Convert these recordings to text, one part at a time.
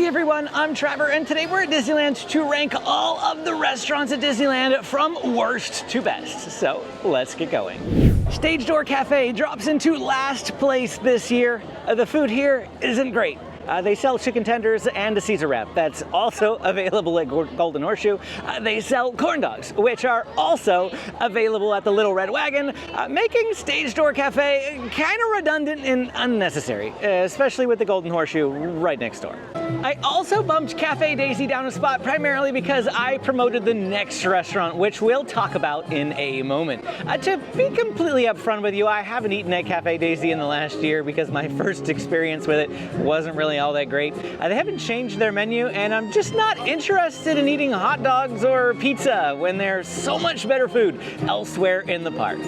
everyone, I'm Trevor, and today we're at Disneyland to rank all of the restaurants at Disneyland from worst to best. So let's get going. Stage Door Cafe drops into last place this year. The food here isn't great. They sell chicken tenders and a Caesar wrap. That's also available at Golden Horseshoe. They sell corn dogs, which are also available at the Little Red Wagon, making Stage Door Cafe kind of redundant and unnecessary, especially with the Golden Horseshoe right next door. I also bumped Cafe Daisy down a spot primarily because I promoted the next restaurant, which we'll talk about in a moment. To be completely upfront with you, I haven't eaten at Cafe Daisy in the last year because my first experience with it wasn't really all that great. They haven't changed their menu, and I'm just not interested in eating hot dogs or pizza when there's so much better food elsewhere in the park.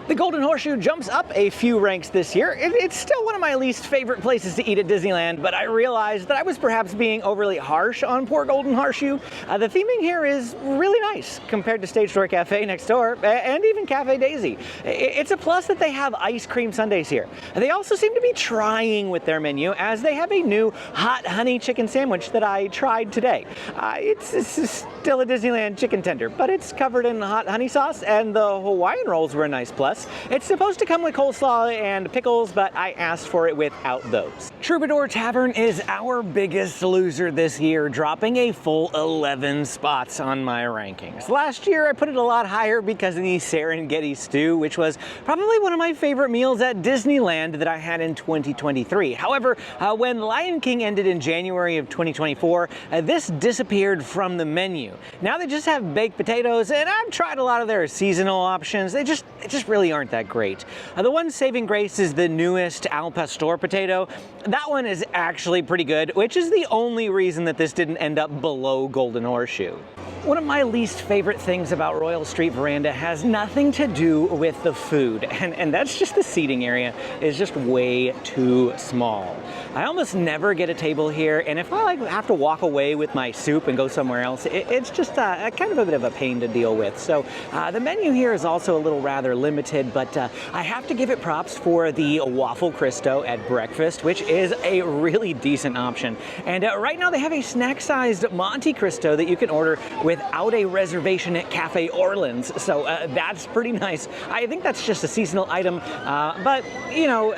The Golden Horseshoe jumps up a few ranks this year. It's still one of my least favorite places to eat at Disneyland, but I realized that I was perhaps being overly harsh on poor Golden Horseshoe. The theming here is really nice compared to Stage Door Cafe next door, and even Cafe Daisy. It's a plus that they have ice cream sundaes here. They also seem to be trying with their menu, as they have a new hot honey chicken sandwich that I tried today. It's still a Disneyland chicken tender, but it's covered in hot honey sauce, and the Hawaiian rolls were a nice plus. It's supposed to come with coleslaw and pickles, but I asked for it without those. Troubadour Tavern is our biggest loser this year, dropping a full 11 spots on my rankings. Last year I put it a lot higher because of the Serengeti stew, which was probably one of my favorite meals at Disneyland that I had in 2023. However, when Lion King ended in January of 2024, this disappeared from the menu. Now they just have baked potatoes, and I've tried a lot of their seasonal options. They just really aren't that great. The one saving grace is the newest Al Pastor potato. That one is actually pretty good, which is the only reason that this didn't end up below Golden Horseshoe. One of my least favorite things about Royal Street Veranda has nothing to do with the food, and that's just the seating area is just way too small. I almost never get a table here, and if I have to walk away with my soup and go somewhere else, it's just kind of a bit of a pain to deal with. So the menu here is also a little rather limited, but I have to give it props for the waffle Cristo at breakfast, which is a really decent option. And right now they have a snack-sized Monte Cristo that you can order without a reservation at Cafe Orleans, so that's pretty nice. I think that's just a seasonal item, but you know,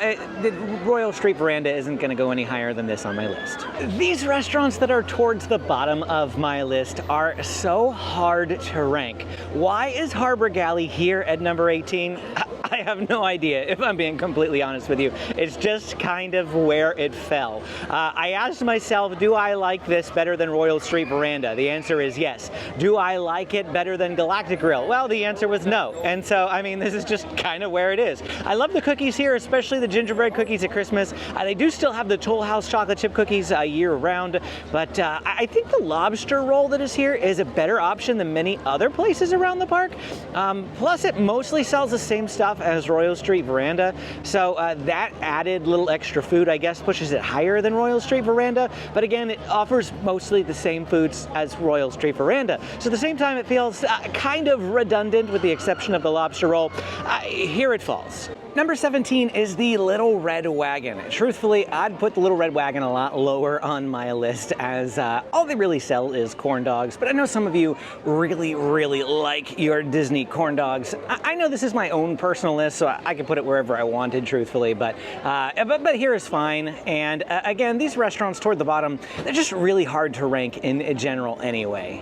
the Royal Street Veranda isn't going to go any higher than this on my list. These restaurants that are towards the bottom of my list are so hard to rank. Why is Harbour Galley here at number 18? I have no idea, if I'm being completely honest with you. It's just kind of where it fell. I asked myself, do I like this better than Royal Street Veranda? The answer is yes. Do I like it better than Galactic Grill? Well, the answer was no. And so, I mean, this is just kind of where it is. I love the cookies here, especially the gingerbread cookies at Christmas. They do still have the Toll House chocolate chip cookies year round, but I think the lobster roll that is here is a better option than many other places around the park. Plus, it mostly sells the same stuff as Royal Street Veranda, so that added little extra food, I guess, pushes it higher than Royal Street Veranda, but again, it offers mostly the same foods as Royal Street Veranda. So at the same time, it feels kind of redundant with the exception of the lobster roll. Here it falls. Number 17 is the Little Red Wagon. Truthfully, I'd put the Little Red Wagon a lot lower on my list, as all they really sell is corn dogs, but I know some of you really like your Disney corn dogs. I know this is my own personal list, so I could put it wherever I wanted, truthfully, but here is fine. And again, these restaurants toward the bottom, they're just really hard to rank in general anyway.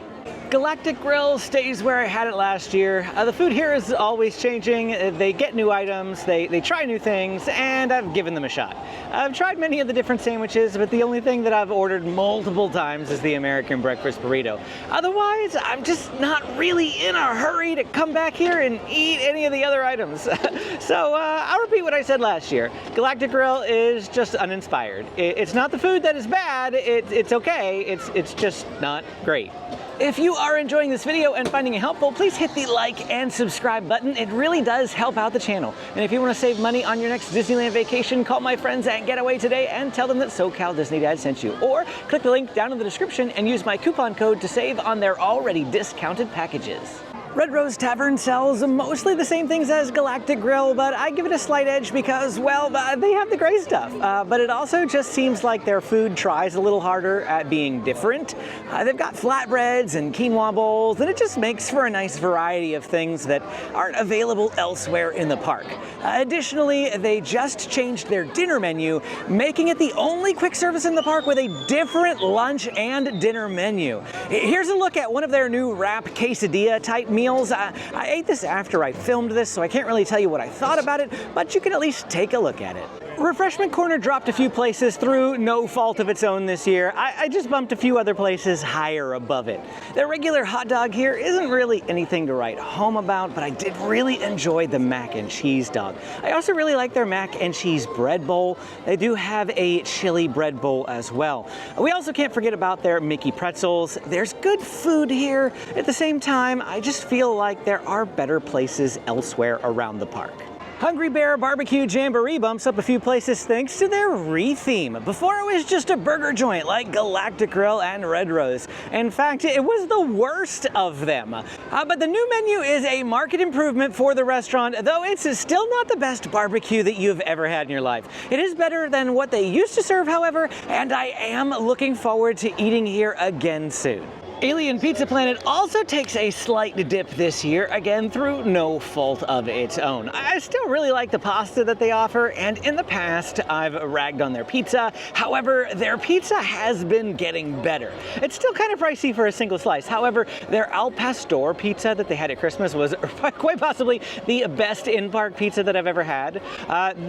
Galactic Grill stays where I had it last year. The food here is always changing. They get new items, they try new things, and I've given them a shot. I've tried many of the different sandwiches, but the only thing that I've ordered multiple times is the American breakfast burrito. Otherwise, I'm just not really in a hurry to come back here and eat any of the other items. So I'll repeat what I said last year. Galactic Grill is just uninspired. It's not the food that is bad, it's okay, it's just not great. If you are enjoying this video and finding it helpful, please hit the like and subscribe button. It really does help out the channel. And if you want to save money on your next Disneyland vacation, call my friends at Getaway today and tell them that SoCal Disney Dad sent you. Or click the link down in the description and use my coupon code to save on their already discounted packages. Red Rose Tavern sells mostly the same things as Galactic Grill, but I give it a slight edge because, well, they have the great stuff. But it also just seems like their food tries a little harder at being different. They've got flatbreads and quinoa bowls, and it just makes for a nice variety of things that aren't available elsewhere in the park. Additionally, they just changed their dinner menu, making it the only quick service in the park with a different lunch and dinner menu. Here's a look at one of their new wrap quesadilla type meals. I ate this after I filmed this, so I can't really tell you what I thought about it, but you can at least take a look at it. Refreshment Corner dropped a few places through no fault of its own this year. I just bumped a few other places higher above it. Their regular hot dog here isn't really anything to write home about, but I did really enjoy the mac and cheese dog. I also really like their mac and cheese bread bowl. They do have a chili bread bowl as well. We also can't forget about their Mickey pretzels. There's good food here. At the same time, I just feel like there are better places elsewhere around the park. Hungry Bear Barbecue Jamboree bumps up a few places thanks to their re-theme. Before it was just a burger joint like Galactic Grill and Red Rose. In fact, it was the worst of them. But the new menu is a market improvement for the restaurant, though it's still not the best barbecue that you've ever had in your life. It is better than what they used to serve, however, and I am looking forward to eating here again soon. Alien Pizza Planet also takes a slight dip this year, again through no fault of its own. I still really like the pasta that they offer, and in the past I've ragged on their pizza. However, their pizza has been getting better. It's still kind of pricey for a single slice. However, their Al Pastor pizza that they had at Christmas was quite possibly the best in-park pizza that I've ever had.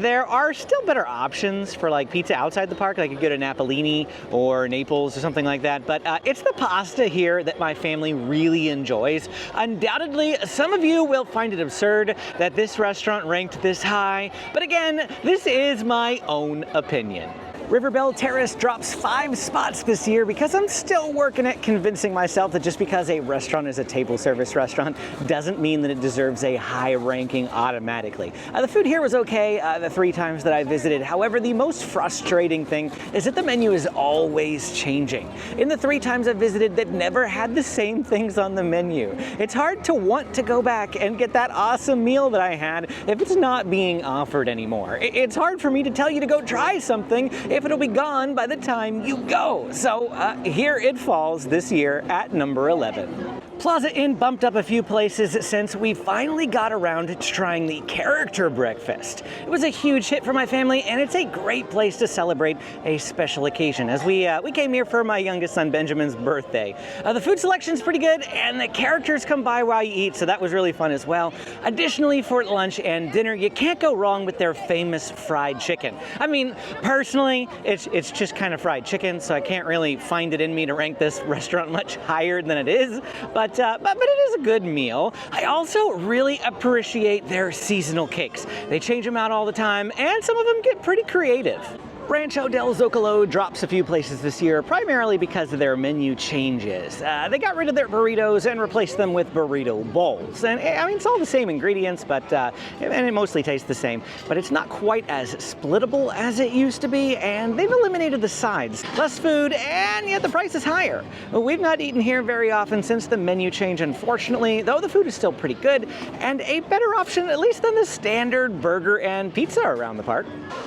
There are still better options for like pizza outside the park, like you go to Napolini or Naples or something like that, but it's the pasta here that my family really enjoys. Undoubtedly, some of you will find it absurd that this restaurant ranked this high, but again, this is my own opinion. Riverbell Terrace drops 5 spots this year because I'm still working at convincing myself that just because a restaurant is a table service restaurant doesn't mean that it deserves a high ranking automatically. The food here was okay the 3 times that I visited. However, the most frustrating thing is that the menu is always changing. In the 3 times I've visited, they've never had the same things on the menu. It's hard to want to go back and get that awesome meal that I had if it's not being offered anymore. It's hard for me to tell you to go try something if it'll be gone by the time you go. So here it falls this year at number 11. Plaza Inn bumped up a few places since we finally got around to trying the character breakfast. It was a huge hit for my family, and it's a great place to celebrate a special occasion, as we came here for my youngest son Benjamin's birthday. The food selection's pretty good, and the characters come by while you eat, so that was really fun as well. Additionally, for lunch and dinner, you can't go wrong with their famous fried chicken. I mean, personally, it's just kind of fried chicken, so I can't really find it in me to rank this restaurant much higher than it is, but it is a good meal. I also really appreciate their seasonal cakes. They change them out all the time, and some of them get pretty creative. Rancho del Zocalo drops a few places this year, primarily because of their menu changes. They got rid of their burritos and replaced them with burrito bowls. And I mean, it's all the same ingredients, and it mostly tastes the same, but it's not quite as splittable as it used to be, and they've eliminated the sides. Less food, and yet the price is higher. We've not eaten here very often since the menu change, unfortunately, though the food is still pretty good, and a better option at least than the standard burger and pizza around the park.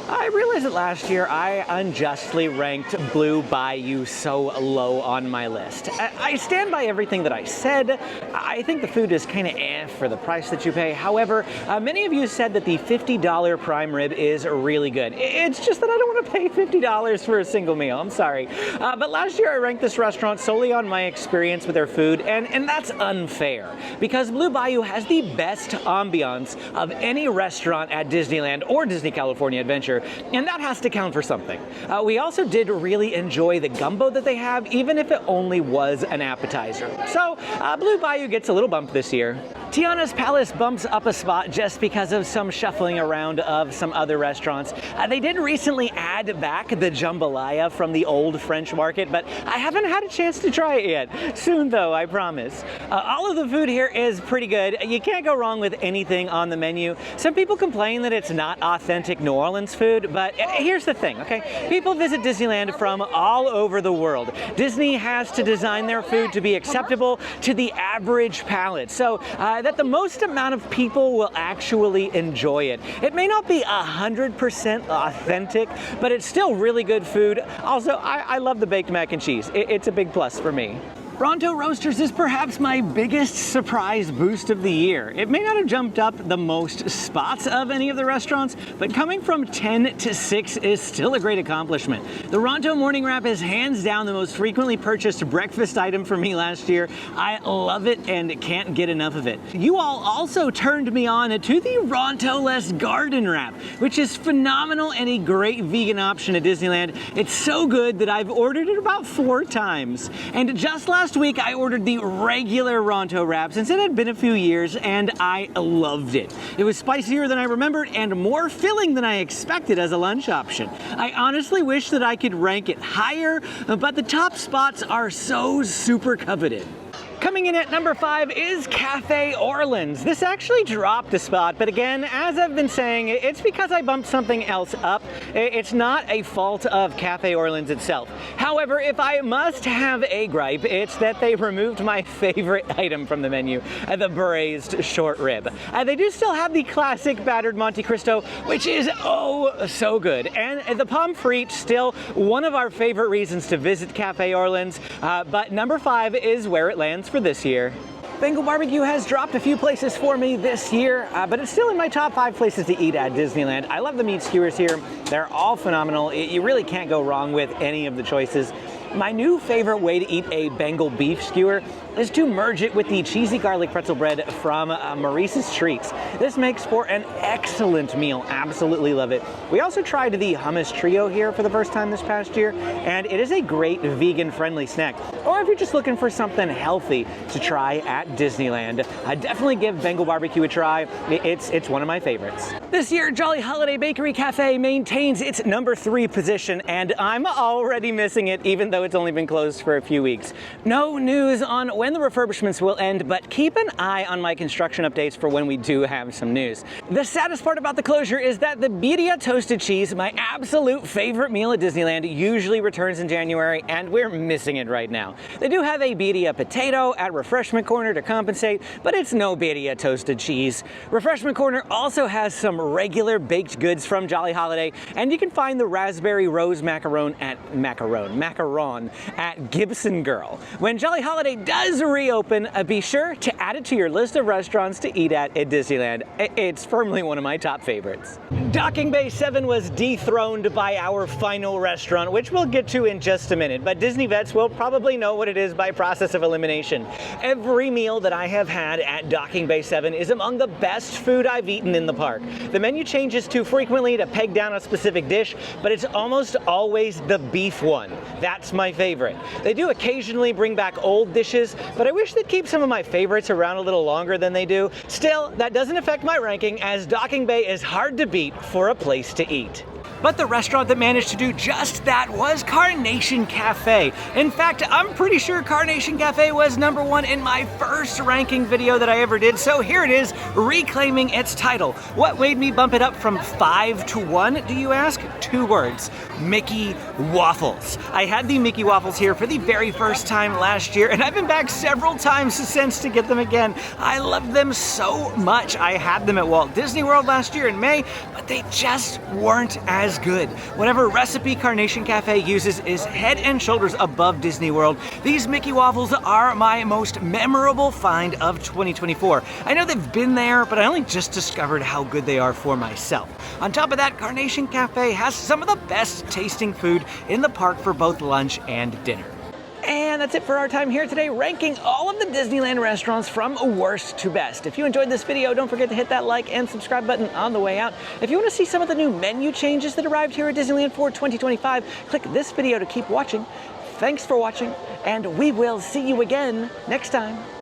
I realized that last year I unjustly ranked Blue Bayou so low on my list. I stand by everything that I said. I think the food is kind of for the price that you pay. However, many of you said that the $50 prime rib is really good. It's just that I don't want to pay $50 for a single meal. I'm sorry. But last year I ranked this restaurant solely on my experience with their food, and that's unfair because Blue Bayou has the best ambiance of any restaurant at Disneyland or Disney California Adventure, and that has to count for something. We also did really enjoy the gumbo that they have, even if it only was an appetizer. So Blue Bayou gets a little bump this year. Tiana's Palace bumps up a spot just because of some shuffling around of some other restaurants. They did recently add back the jambalaya from the old French market, but I haven't had a chance to try it yet. Soon though, I promise. All of the food here is pretty good. You can't go wrong with anything on the menu. Some people complain that it's not authentic New Orleans food, but here's the thing, okay? People visit Disneyland from all over the world. Disney has to design their food to be acceptable to the average palate, so that the most amount of people will actually enjoy it. It may not be 100% authentic, but it's still really good food. Also, I love the baked mac and cheese. It's a big plus for me. Ronto Roasters is perhaps my biggest surprise boost of the year. It may not have jumped up the most spots of any of the restaurants, but coming from 10 to 6 is still a great accomplishment. The Ronto morning wrap is hands down the most frequently purchased breakfast item for me last year. I love it and can't get enough of it. You all also turned me on to the Ronto-less garden wrap, which is phenomenal and a great vegan option at Disneyland. It's so good that I've ordered it about 4 times. And just last week I ordered the regular Ronto wrap since it had been a few years, and I loved it. It was spicier than I remembered and more filling than I expected as a lunch option. I honestly wish that I could rank it higher, but the top spots are so super coveted. Coming in at number 5 is Cafe Orleans. This actually dropped a spot, but again, as I've been saying, it's because I bumped something else up. It's not a fault of Cafe Orleans itself. However, if I must have a gripe, it's that they removed my favorite item from the menu, the braised short rib. They do still have the classic battered Monte Cristo, which is oh so good. And the pommes frites, still one of our favorite reasons to visit Cafe Orleans, but number 5 is where it lands for this year. Bengal Barbecue has dropped a few places for me this year, but it's still in my top 5 places to eat at Disneyland. I love the meat skewers here. They're all phenomenal. You really can't go wrong with any of the choices. My new favorite way to eat a Bengal beef skewer is to merge it with the cheesy garlic pretzel bread from Maurice's Treats. This makes for an excellent meal. Absolutely love it. We also tried the hummus trio here for the first time this past year, and it is a great vegan-friendly snack. Or if you're just looking for something healthy to try at Disneyland, I'd definitely give Bengal Barbecue a try. It's one of my favorites. This year, Jolly Holiday Bakery Cafe maintains its number 3 position, and I'm already missing it, even though it's only been closed for a few weeks. No news on when the refurbishments will end, but keep an eye on my construction updates for when we do have some news. The saddest part about the closure is that the birria toasted cheese, my absolute favorite meal at Disneyland, usually returns in January, and we're missing it right now. They do have a birria potato at Refreshment Corner to compensate, but it's no birria toasted cheese. Refreshment Corner also has some regular baked goods from Jolly Holiday, and you can find the raspberry rose macaron at Gibson Girl. When Jolly Holiday does reopen, be sure to add it to your list of restaurants to eat at Disneyland. It's firmly one of my top favorites. Docking Bay 7 was dethroned by our final restaurant, which we'll get to in just a minute, but Disney vets will probably know what it is by process of elimination. Every meal that I have had at Docking Bay 7 is among the best food I've eaten in the park. The menu changes too frequently to peg down a specific dish, but it's almost always the beef one. That's my favorite. They do occasionally bring back old dishes, but I wish they'd keep some of my favorites around a little longer than they do. Still, that doesn't affect my ranking, as Docking Bay is hard to beat for a place to eat. But the restaurant that managed to do just that was Carnation Cafe. In fact, I'm pretty sure Carnation Cafe was number 1 in my first ranking video that I ever did, so here it is, reclaiming its title. What made me bump it up from 5 to 1, do you ask? 2 words: Mickey Waffles. I had the Mickey Waffles here for the very first time last year, and I've been back several times since to get them again. I love them so much. I had them at Walt Disney World last year in May, but they just weren't as good. Whatever recipe Carnation Cafe uses is head and shoulders above Disney World. These Mickey Waffles are my most memorable find of 2024. I know they've been there, but I only just discovered how good they are for myself. On top of that, Carnation Cafe has some of the best tasting food in the park for both lunch and dinner. And that's it for our time here today, ranking all of the Disneyland restaurants from worst to best. If you enjoyed this video, don't forget to hit that like and subscribe button on the way out. If you want to see some of the new menu changes that arrived here at Disneyland for 2025, click this video to keep watching. Thanks for watching, and we will see you again next time.